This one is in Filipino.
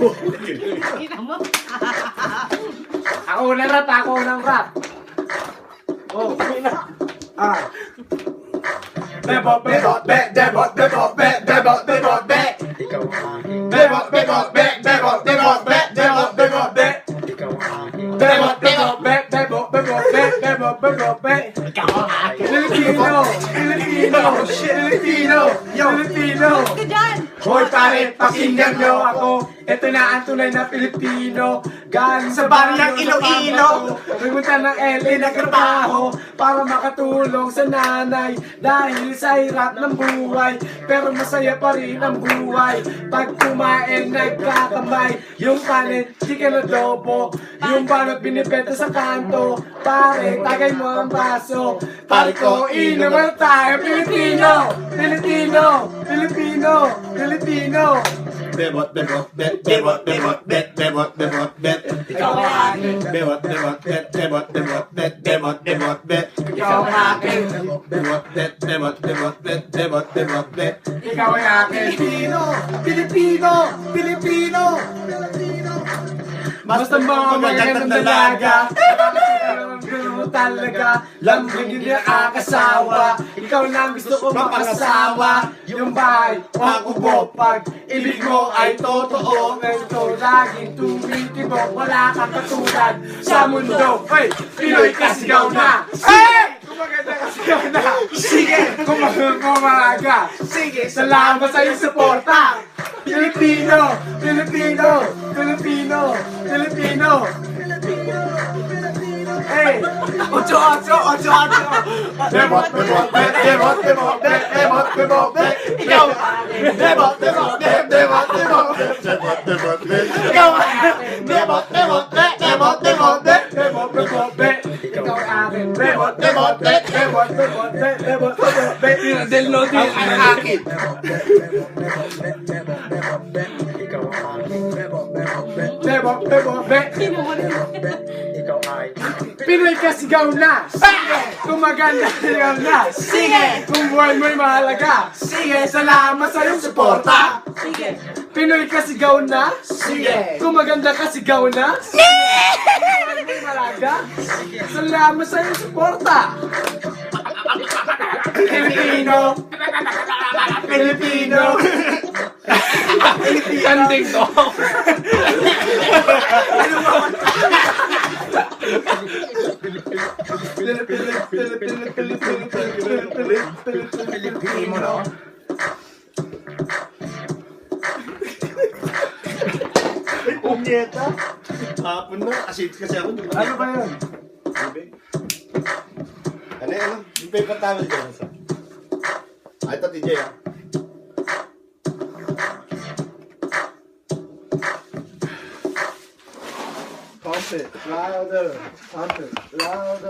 Kita mo? Ako unang rap, ako unang rap. Oh, Bebot, bebot, bebot, bebot, bebot, bebot, bebot. Ikaw ang aking Bebot, bebot, bebot, bebot, bebot, bebot, bebot. Ikaw ang aking Bebot, bebot, bebot, bebot, bebot, bebot, bebot. Ikaw ang akin. Filipino! Filipino! Filipino! Yo! Filipino! Ka dyan! Hoy pare, pakinggan nyo ako. Ito na ang tunay na Pilipino. Galing Sa baryang Iloilo. Pumunta ng LA nagtrabaho para makatulong sa nanay. Dahil sa hirap ng buhay, pero masaya pa rin ang buhay. Pag kumain, nagkakamay. Yung kanin, chicken adobo. Yung balot binibenta sa kanto. Pare, tagay mo ang baso. Pare ko, inuman tayo. Pilipino! Pilipino! Pilipino! Pilipino! Bebot, bebot, bebot, bebot, bebot, bebot, bebot. Ikaw ang akin. Bebot, bebot, bebot, bebot, bebot, bebot, bebot. Ikaw ang akin. Bebot, bebot, bebot, bebot, bebot, bebot. Ikaw ay akin. Pilipino! Pilipino! Pilipino! Basta mga magandang dalaga. Talaga, lambing hindi nakakasawa. Ikaw lang gusto ko makasawa. Yung bahay, makubo. Pag ibig mo ay totoo. Ganito laging tumitibok. Wala kang katulad sa mundo. Hey, Pinoy kasigaw na. Hey! Kumaganda kasigaw na. Sige, kumalaga. Sige, salamat sa iyong suporta. Pilipino! Pilipino! Pilipino! Pilipino! Hey! Ocho, ocho, ocho, ocho. Bebot, bebot, bebot, bebot, bebot, bebot, bebot. Ikaw, bebot, bebot, bebot, bebot, bebot, bebot, bebot. Ikaw, bebot, bebot, bebot, bebot, Bebot, bebot, be! Ikaw ay akin. Bebot, bebot, be! Bebot, bebot, be! Bebot, bebot, be! Del no din. ang akin. Ikaw ang aking Bebot, bebot, be! Ikaw ay Pinoy kasigaw na! Sige! Kung maganda sigaw na! Sige! Kung buhay mo'y mahalaga! Sige! Salamat sa iyong suporta! Sige. Pinoy kasigaw na! Sige. Kung maganda kasigaw na! Sige! Kung buhay mo'y mahalaga! Salamat sa iyong suporta! Pilipino! Pilipino! Tanding to. Pilipino. Punyeta. Hapon na. Asit kasi ako. Ano ba yun? Ano yan? Yung paper towel dyan. Ah, ito TJ ah. Pump it louder. Pump it louder.